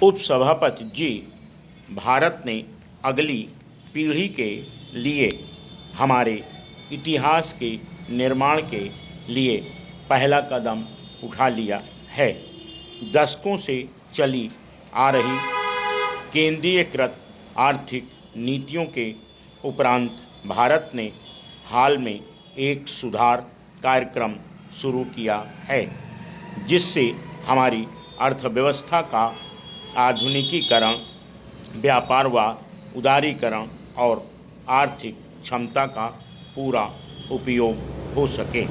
उपसभापति जी, भारत ने अगली पीढ़ी के लिए हमारे इतिहास के निर्माण के लिए पहला कदम उठा लिया है। दशकों से चली आ रही केंद्रीयकृत आर्थिक नीतियों के उपरांत भारत ने हाल में एक सुधार कार्यक्रम शुरू किया है, जिससे हमारी अर्थव्यवस्था का आधुनिकीकरण, व्यापार व उदारीकरण और आर्थिक क्षमता का पूरा उपयोग हो सके।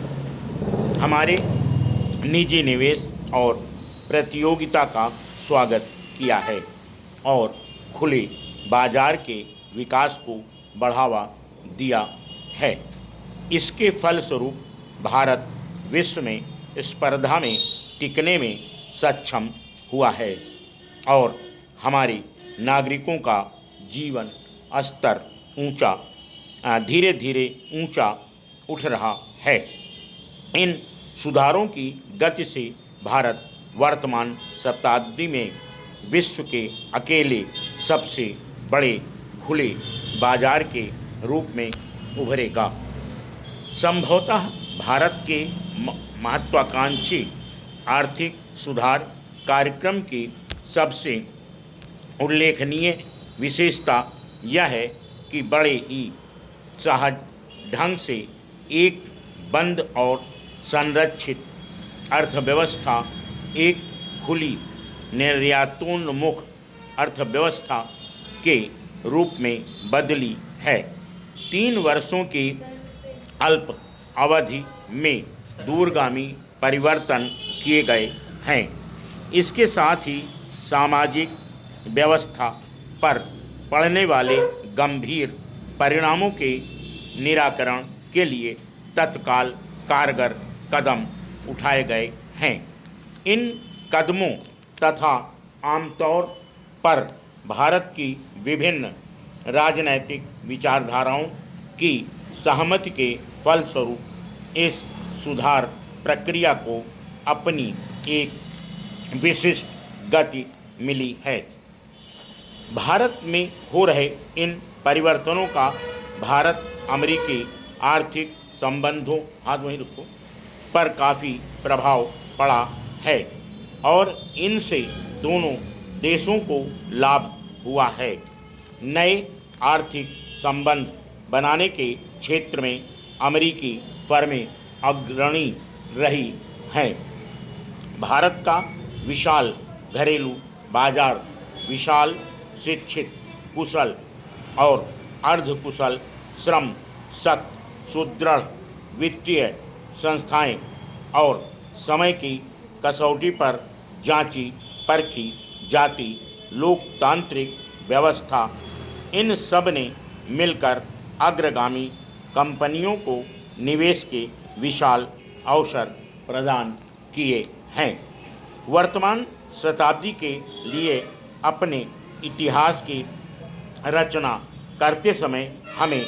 हमारे निजी निवेश और प्रतियोगिता का स्वागत किया है और खुले बाजार के विकास को बढ़ावा दिया है। इसके फलस्वरूप भारत विश्व में स्पर्धा में टिकने में सक्षम हुआ है और हमारे नागरिकों का जीवन स्तर धीरे धीरे ऊंचा उठ रहा है। इन सुधारों की गति से भारत वर्तमान शताब्दी में विश्व के अकेले सबसे बड़े खुले बाजार के रूप में उभरेगा। संभवतः भारत के महत्वाकांक्षी आर्थिक सुधार कार्यक्रम की सबसे उल्लेखनीय विशेषता यह है कि बड़े ही सहज ढंग से एक बंद और संरक्षित अर्थव्यवस्था एक खुली निर्यातोन्मुख अर्थव्यवस्था के रूप में बदली है। 3 वर्षों की अल्प अवधि में दूरगामी परिवर्तन किए गए हैं। इसके साथ ही सामाजिक व्यवस्था पर पड़ने वाले गंभीर परिणामों के निराकरण के लिए तत्काल कारगर कदम उठाए गए हैं। इन कदमों तथा आमतौर पर भारत की विभिन्न राजनैतिक विचारधाराओं की सहमति के फलस्वरूप इस सुधार प्रक्रिया को अपनी एक विशिष्ट गति मिली है। भारत में हो रहे इन परिवर्तनों का भारत अमेरिकी आर्थिक संबंधों पर काफ़ी प्रभाव पड़ा है और इनसे दोनों देशों को लाभ हुआ है। नए आर्थिक संबंध बनाने के क्षेत्र में अमेरिकी फर्में अग्रणी रही हैं। भारत का विशाल घरेलू बाजार, विशाल शिक्षित, कुशल और अर्धकुशल श्रम शक्ति, सुदृढ़ वित्तीय संस्थाएं और समय की कसौटी पर जांची परखी जाती लोकतांत्रिक व्यवस्था, इन सब ने मिलकर अग्रगामी कंपनियों को निवेश के विशाल अवसर प्रदान किए हैं। वर्तमान शताब्दी के लिए अपने इतिहास की रचना करते समय हमें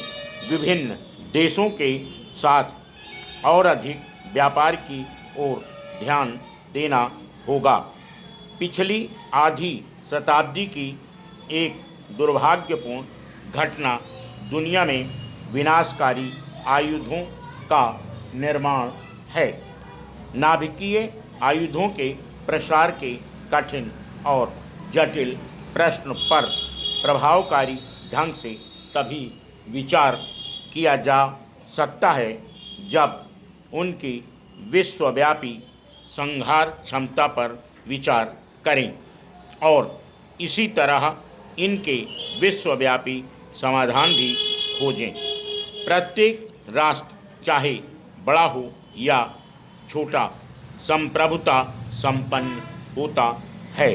विभिन्न देशों के साथ और अधिक व्यापार की ओर ध्यान देना होगा। पिछली आधी शताब्दी की एक दुर्भाग्यपूर्ण घटना दुनिया में विनाशकारी आयुधों का निर्माण है। नाभिकीय आयुधों के प्रसार के कठिन और जटिल प्रश्न पर प्रभावकारी ढंग से तभी विचार किया जा सकता है जब उनकी विश्वव्यापी संहार क्षमता पर विचार करें और इसी तरह इनके विश्वव्यापी समाधान भी खोजें। प्रत्येक राष्ट्र चाहे बड़ा हो या छोटा संप्रभुता संपन्न होता है।